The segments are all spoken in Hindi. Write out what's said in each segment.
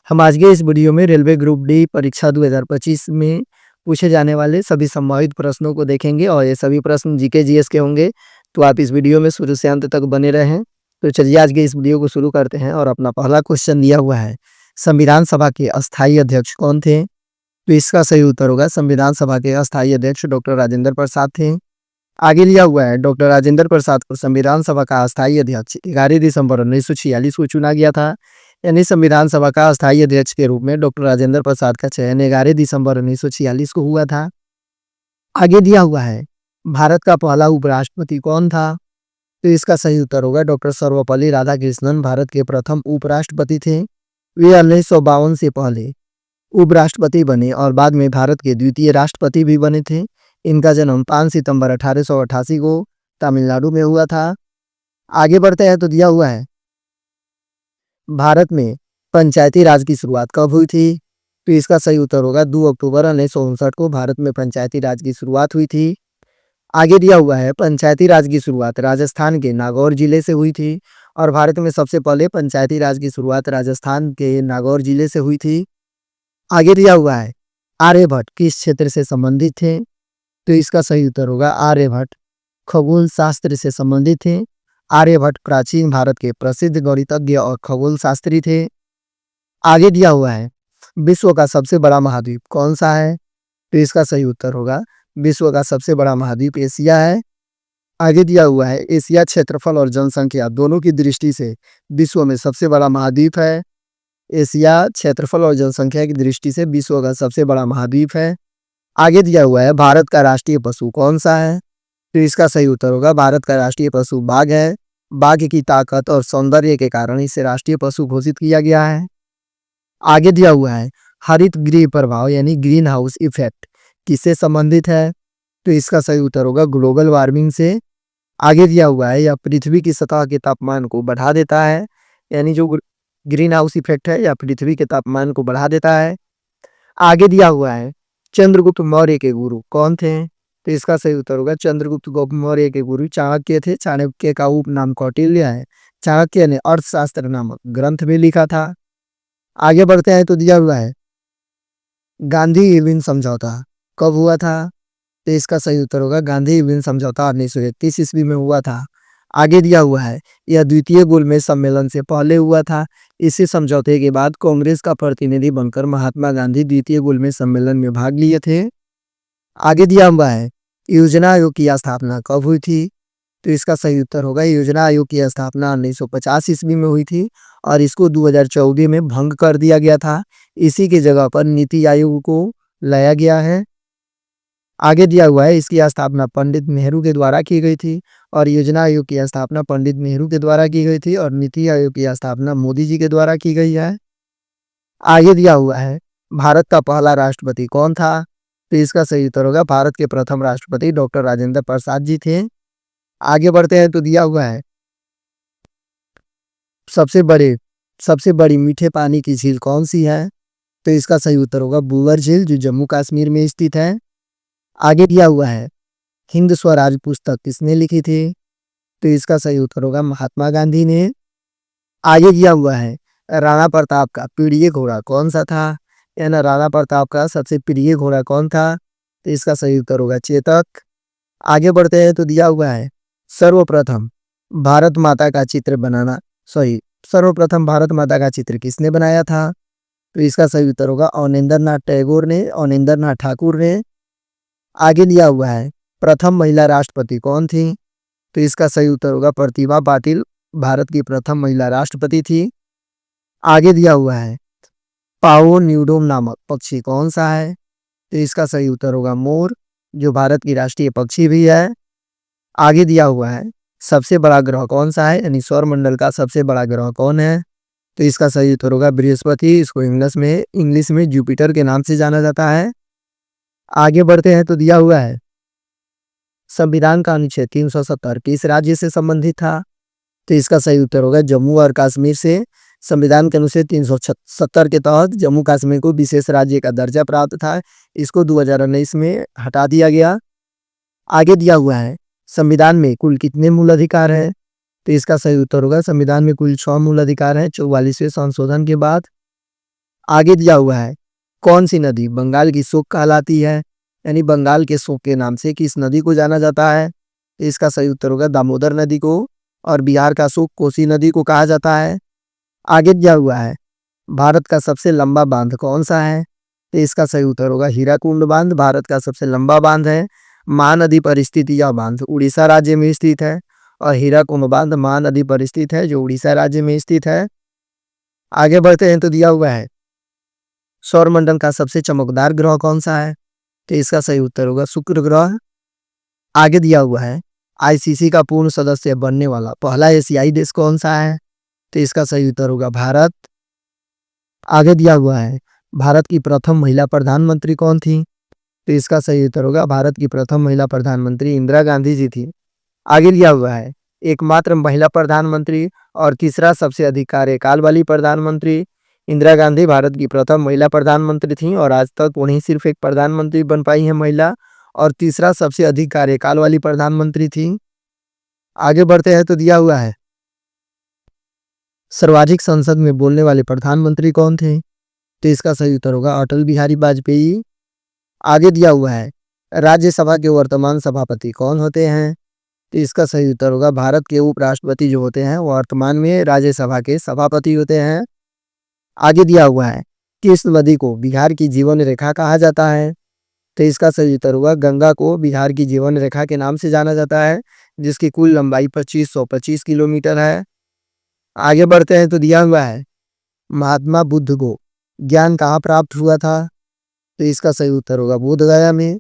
हम आज के इस वीडियो में रेलवे ग्रुप डी परीक्षा 2025 में पूछे जाने वाले सभी संभावित प्रश्नों को देखेंगे और ये सभी प्रश्न जीके जीएस के होंगे। तो आप इस वीडियो में शुरू से अंत तक बने रहें। तो चलिए आज के इस वीडियो को शुरू करते हैं और अपना पहला क्वेश्चन दिया हुआ है, संविधान सभा के अस्थायी अध्यक्ष कौन थे? तो इसका सही उत्तर होगा संविधान सभा के अस्थायी अध्यक्ष डॉक्टर राजेंद्र प्रसाद थे। आगे लिया हुआ है, डॉक्टर राजेंद्र प्रसाद को संविधान सभा का अस्थायी अध्यक्ष 11 दिसंबर 1946 को चुना गया था। यानी संविधान सभा का अस्थायी अध्यक्ष के रूप में डॉक्टर राजेंद्र प्रसाद का चयन 11 दिसंबर 1946 को हुआ था। आगे दिया हुआ है, भारत का पहला उपराष्ट्रपति कौन था? तो इसका सही उत्तर होगा डॉक्टर सर्वपल्ली राधाकृष्णन भारत के प्रथम उपराष्ट्रपति थे। वे 1952 से पहले उपराष्ट्रपति बने और बाद में भारत के द्वितीय राष्ट्रपति भी बने थे। इनका जन्म 5 सितंबर 1888 को तमिलनाडु में हुआ था। आगे बढ़ते हैं तो दिया हुआ है, भारत में पंचायती राज की शुरुआत कब हुई थी? तो इसका सही उत्तर होगा 2 अक्टूबर 1959 को भारत में पंचायती राज की शुरुआत हुई थी। आगे दिया हुआ है, पंचायती राज की शुरुआत राजस्थान के नागौर जिले से हुई थी और भारत में सबसे पहले पंचायती राज की शुरुआत राजस्थान के नागौर जिले से हुई थी। आगे दिया हुआ है, आर्यभट्ट किस क्षेत्र से संबंधित थे? तो इसका सही उत्तर होगा आर्यभट्ट खगोल शास्त्र से संबंधित थे। आर्यभट्ट प्राचीन भारत के प्रसिद्ध गणितज्ञ और खगोल शास्त्री थे। आगे दिया हुआ है, विश्व का सबसे बड़ा महाद्वीप कौन सा है? तो इसका सही उत्तर होगा विश्व का सबसे बड़ा महाद्वीप एशिया है। आगे दिया हुआ है, एशिया क्षेत्रफल और जनसंख्या दोनों की दृष्टि से विश्व में सबसे बड़ा महाद्वीप है। एशिया क्षेत्रफल और जनसंख्या की दृष्टि से विश्व का सबसे बड़ा महाद्वीप है। आगे दिया हुआ है, भारत का राष्ट्रीय पशु कौन सा है? तो इसका सही उत्तर होगा भारत का राष्ट्रीय पशु बाघ है। बाघ की ताकत और सौंदर्य के कारण इसे राष्ट्रीय पशु घोषित किया गया है। आगे दिया हुआ है, हरित गृह प्रभाव यानी ग्रीन हाउस इफेक्ट किससे संबंधित है? तो इसका सही उत्तर होगा ग्लोबल वार्मिंग से। आगे दिया हुआ है, यह पृथ्वी की सतह के तापमान को बढ़ा देता है। यानी जो ग्रीन हाउस इफेक्ट है यह पृथ्वी के तापमान को बढ़ा देता है। आगे दिया हुआ है, चंद्रगुप्त मौर्य के गुरु कौन थे? तो इसका सही उत्तर होगा चंद्रगुप्त मौर्य के गुरु चाणक्य थे। चाणक्य का उपनाम कौटिल्य है। चाणक्य ने अर्थशास्त्र नामक ग्रंथ भी लिखा था। आगे बढ़ते हैं तो दिया हुआ है, गांधी इरविन समझौता कब हुआ था? तो इसका सही उत्तर होगा गांधी इरविन समझौता 1931 ईस्वी में हुआ था। आगे दिया हुआ है, यह द्वितीय गोलमेज सम्मेलन से पहले हुआ था। इसी समझौते के बाद कांग्रेस का प्रतिनिधि बनकर महात्मा गांधी द्वितीय गोलमेज सम्मेलन में भाग लिए थे। आगे दिया हुआ है, योजना आयोग की स्थापना कब हुई थी? तो इसका सही उत्तर होगा योजना आयोग की स्थापना 1950 ईस्वी में हुई थी और इसको 2014 में भंग कर दिया गया था। इसी की जगह पर नीति आयोग को लाया गया है। आगे दिया हुआ है, इसकी स्थापना पंडित नेहरू के द्वारा की गई थी और योजना आयोग की स्थापना पंडित नेहरू के द्वारा की गई थी और नीति आयोग की स्थापना मोदी जी के द्वारा की गई है। आगे दिया हुआ है, भारत का पहला राष्ट्रपति कौन था? तो इसका सही उत्तर होगा भारत के प्रथम राष्ट्रपति डॉक्टर राजेंद्र प्रसाद जी थे। आगे बढ़ते हैं तो दिया हुआ है, सबसे बड़ी मीठे पानी की झील कौन सी है? तो इसका सही उत्तर होगा बुअर झील जो जम्मू कश्मीर में स्थित है। आगे दिया हुआ है, हिंद स्वराज पुस्तक किसने लिखी थी? तो इसका सही उत्तर होगा महात्मा गांधी ने। आगे दिया हुआ है, राणा प्रताप का प्रिय घोड़ा कौन सा था? यानी राणा प्रताप का सबसे प्रिय घोड़ा कौन था? तो इसका सही उत्तर होगा चेतक। आगे बढ़ते हैं तो दिया हुआ है, सर्वप्रथम भारत माता का चित्र किसने बनाया था? तो इसका सही उत्तर होगा अवनिंद्रनाथ ठाकुर ने। आगे दिया हुआ है, प्रथम महिला राष्ट्रपति कौन थी? तो इसका सही उत्तर होगा प्रतिभा पाटिल भारत की प्रथम महिला राष्ट्रपति थी। आगे दिया हुआ है, पाओ न्यूडोम नामक पक्षी कौन सा है? तो इसका सही उत्तर होगा मोर जो भारत की राष्ट्रीय पक्षी भी है। आगे दिया हुआ है, सबसे बड़ा ग्रह कौन सा है? यानी सौरमंडल का सबसे बड़ा ग्रह कौन है? तो इसका सही उत्तर होगा बृहस्पति। इसको इंग्लिश में जुपिटर के नाम से जाना जाता है। आगे बढ़ते हैं तो दिया हुआ है, संविधान का अनुच्छेद 370 किस राज्य से संबंधित था? तो इसका सही उत्तर होगा जम्मू और कश्मीर से। संविधान के अनुच्छेद 370 के तहत जम्मू कश्मीर को विशेष राज्य का दर्जा प्राप्त था। इसको 2019 में हटा दिया गया। आगे दिया हुआ है, संविधान में कुल कितने मूल अधिकार हैं? तो इसका सही उत्तर होगा संविधान में कुल 6 मूल अधिकार हैं 44वें संशोधन के बाद। आगे दिया हुआ है कौन सी नदी बंगाल की शोक कहलाती है, यानी बंगाल के शोक के नाम से किस नदी को जाना जाता है। इसका सही उत्तर होगा दामोदर नदी को। और बिहार का शोक कोसी नदी को कहा जाता है। आगे दिया हुआ है भारत का सबसे लंबा बांध कौन सा है। तो इसका सही उत्तर होगा हीराकुंड बांध भारत का सबसे लंबा बांध है। महानदी पर स्थित यह बांध उड़ीसा राज्य में स्थित है और हीराकुंड बांध महानदी पर स्थित है जो उड़ीसा राज्य में स्थित है। आगे बढ़ते हैं तो दिया हुआ है सौरमंडल का सबसे चमकदार ग्रह कौन सा है। तो इसका सही उत्तर होगा शुक्र ग्रह। आगे दिया हुआ है आईसीसी का पूर्ण सदस्य बनने वाला पहला एशियाई देश कौन सा है। तो इसका सही उत्तर होगा भारत। आगे दिया हुआ है भारत की प्रथम महिला प्रधानमंत्री कौन थी। तो इसका सही उत्तर होगा भारत की प्रथम महिला प्रधानमंत्री इंदिरा गांधी जी थी। आगे दिया हुआ है एकमात्र महिला प्रधानमंत्री और तीसरा सबसे अधिक कार्यकाल वाली प्रधानमंत्री इंदिरा गांधी भारत की प्रथम महिला प्रधानमंत्री थी और आज तक उन्हीं सिर्फ एक प्रधानमंत्री बन पाई है महिला और तीसरा सबसे अधिक कार्यकाल वाली प्रधानमंत्री थी। आगे बढ़ते हैं तो दिया हुआ है सर्वाधिक संसद में बोलने वाले प्रधानमंत्री कौन थे। तो इसका सही उत्तर होगा अटल बिहारी वाजपेयी। आगे दिया हुआ है राज्यसभा के वर्तमान सभापति कौन होते हैं। तो इसका सही उत्तर होगा भारत के उपराष्ट्रपति जो होते हैं वो वर्तमान में राज्यसभा के सभापति होते हैं। आगे दिया हुआ है किस नदी को बिहार की जीवन रेखा कहा जाता है। तो इसका सही उत्तर होगा गंगा को बिहार की जीवन रेखा के नाम से जाना जाता है जिसकी कुल लंबाई 2525 किलोमीटर है। आगे बढ़ते हैं तो दिया हुआ है महात्मा बुद्ध को ज्ञान कहाँ प्राप्त हुआ था। तो इसका सही उत्तर होगा बोध गया में।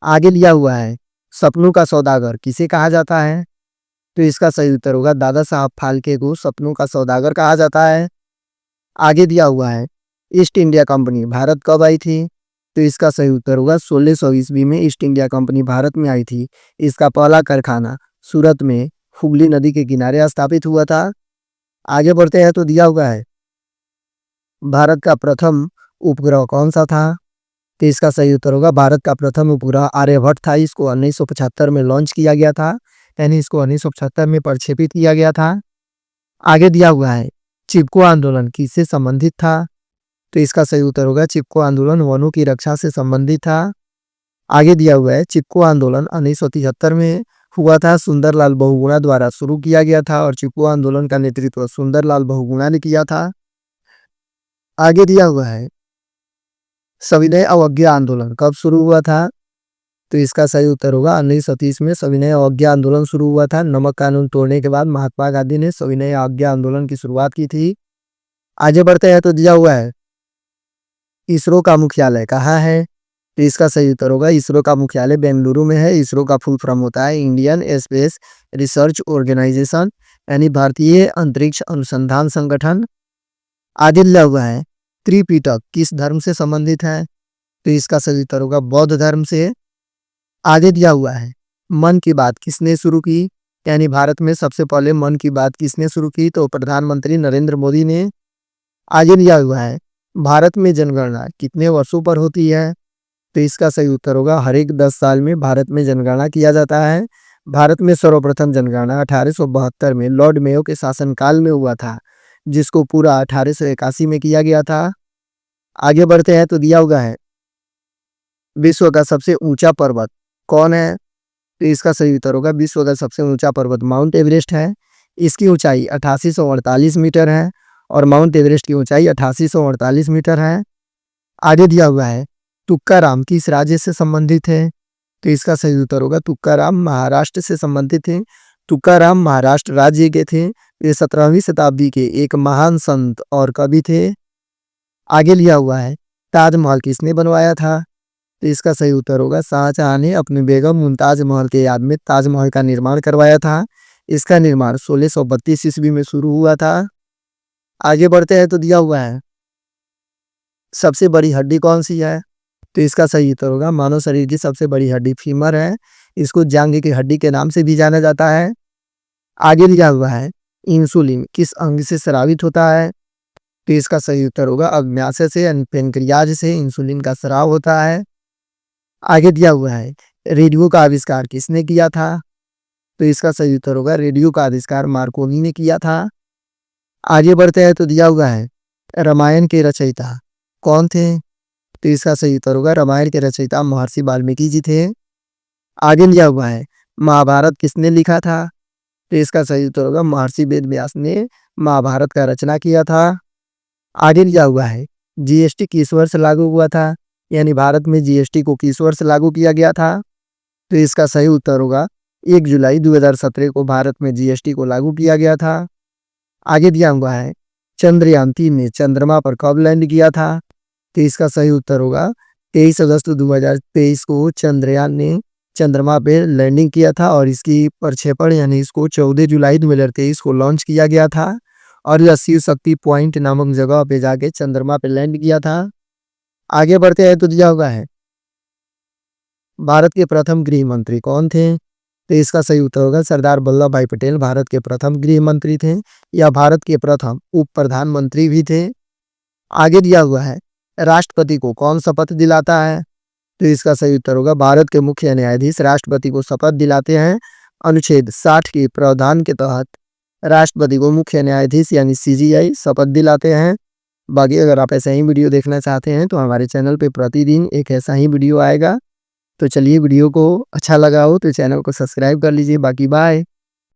आगे लिया हुआ है सपनों का सौदागर किसे कहा जाता है। तो इसका सही उत्तर होगा दादा साहब फाल्के को सपनों का सौदागर कहा जाता है। आगे दिया हुआ है ईस्ट इंडिया कंपनी भारत कब आई थी। तो इसका सही उत्तर होगा 1600 ईस्वी में ईस्ट इंडिया कंपनी भारत में आई थी। इसका पहला कारखाना सूरत में हुगली नदी के किनारे स्थापित हुआ था। आगे बढ़ते हैं तो दिया हुआ है भारत का प्रथम उपग्रह कौन सा था। तो इसका सही उत्तर होगा भारत का प्रथम उपग्रह आर्यभट्ट था। इसको 1975 में लॉन्च किया गया था, यानी इसको 1975 में प्रक्षेपित किया गया था। आगे दिया हुआ है चिपको आंदोलन किससे संबंधित था। तो इसका सही उत्तर होगा चिपको आंदोलन वनों की रक्षा से संबंधित था। आगे दिया हुआ है चिपको आंदोलन 1973 में हुआ था, सुंदरलाल बहुगुणा द्वारा शुरू किया गया था और चिपको आंदोलन का नेतृत्व सुंदरलाल बहुगुणा ने किया था। आगे दिया हुआ है सविनय अवज्ञा आंदोलन कब शुरू हुआ था। तो इसका सही उत्तर होगा 1930 में सविनय अवज्ञा आंदोलन शुरू हुआ था। नमक कानून तोड़ने के बाद महात्मा गांधी ने सविनय अवज्ञा आंदोलन की शुरुआत की थी। आगे बढ़ते हैं तो दिया हुआ है इसरो का मुख्यालय कहाँ है। तो इसका सही उत्तर होगा इसरो का मुख्यालय बेंगलुरु में है। इसरो का फुल फॉर्म होता है इंडियन स्पेस रिसर्च ऑर्गेनाइजेशन, यानी भारतीय अंतरिक्ष अनुसंधान संगठन। आगे दिया हुआ है त्रिपिटक किस धर्म से संबंधित है। तो इसका सही उत्तर होगा बौद्ध धर्म से। आगे दिया हुआ है मन की बात किसने शुरू की, यानी भारत में सबसे पहले मन की बात किसने शुरू की। तो प्रधानमंत्री नरेंद्र मोदी ने। आगे दिया हुआ है भारत में जनगणना कितने वर्षों पर होती है। तो इसका सही उत्तर होगा हर एक 10 साल में भारत में जनगणना किया जाता है। भारत में सर्वप्रथम जनगणना 1872 में लॉर्ड मेयो के शासनकाल में हुआ था, जिसको पूरा 1881 में किया गया था। आगे बढ़ते हैं तो दिया हुआ है विश्व का सबसे ऊंचा पर्वत कौन है। तो इसका सही उत्तर होगा विश्व का सबसे ऊंचा पर्वत माउंट एवरेस्ट है। इसकी ऊंचाई 8848 मीटर है और माउंट एवरेस्ट की ऊंचाई 8848 मीटर है। आगे दिया हुआ है तुकाराम किस राज्य से संबंधित है। तो इसका सही उत्तर होगा तुकाराम महाराष्ट्र से संबंधित थे। तुकाराम महाराष्ट्र राज्य के थे। ये 17वीं शताब्दी के एक महान संत और कवि थे। आगे लिया हुआ है ताजमहल किसने बनवाया था। तो इसका सही उत्तर होगा शाहजहां ने अपनी बेगम मुमताज महल के याद में ताजमहल का निर्माण करवाया था। इसका निर्माण 1632 ईस्वी में शुरू हुआ था। आगे बढ़ते हैं तो दिया हुआ है सबसे बड़ी हड्डी कौन सी है। तो इसका सही उत्तर होगा मानव शरीर की सबसे बड़ी हड्डी फीमर है। इसको जांघ की हड्डी के नाम से भी जाना जाता है। आगे दिया हुआ है इंसुलिन किस अंग से स्रावित होता है। तो इसका सही उत्तर होगा अग्न्याशय से, यानी पेनक्रियाज से इंसुलिन का स्राव होता है। आगे दिया हुआ है रेडियो का आविष्कार किसने किया था। तो इसका सही उत्तर होगा रेडियो का आविष्कार मार्कोनी ने किया था। आगे बढ़ते हैं तो दिया हुआ है रामायण के रचयिता कौन थे? तो इसका सही उत्तर होगा रामायण के रचयिता महर्षि वाल्मीकि जी थे। आगे दिया हुआ है महाभारत किसने लिखा था? तो इसका सही उत्तर होगा महर्षि वेद व्यास ने महाभारत का रचना किया था। आगे दिया हुआ है जीएसटी किस वर्ष लागू हुआ था? यानी भारत में जीएसटी को किस वर्ष लागू किया गया था? तो इसका सही उत्तर होगा 1 जुलाई 2017 को भारत में जीएसटी को लागू किया गया था। आगे दिया हुआ है चंद्रयान-3 ने चंद्रमा पर कब लैंड किया था? तो इसका सही उत्तर होगा 23 अगस्त 2023 को चंद्रयान ने चंद्रमा पे लैंडिंग किया था और इसकी प्रक्षेपण यानी इसको 14 जुलाई 2023 को लॉन्च किया गया था और यह शिव शक्ति पॉइंट नामक जगह पे जाके चंद्रमा पे लैंड किया था। आगे बढ़ते हैं तो दिया हुआ है भारत के प्रथम गृह मंत्री कौन थे? तो इसका सही उत्तर होगा सरदार वल्लभ भाई पटेल भारत के प्रथम गृह मंत्री थे या भारत के प्रथम उप प्रधानमंत्री भी थे। आगे दिया हुआ है राष्ट्रपति को कौन शपथ दिलाता है? तो इसका सही उत्तर होगा भारत के मुख्य न्यायाधीश राष्ट्रपति को शपथ दिलाते हैं। अनुच्छेद 60 के प्रावधान के तहत राष्ट्रपति को मुख्य न्यायाधीश यानी सीजीआई शपथ दिलाते हैं। बाकी अगर आप ऐसा ही वीडियो देखना चाहते हैं तो हमारे चैनल पे प्रतिदिन एक ऐसा ही वीडियो आएगा। तो चलिए वीडियो को अच्छा लगा हो तो चैनल को सब्सक्राइब कर लीजिए। बाकी बाय।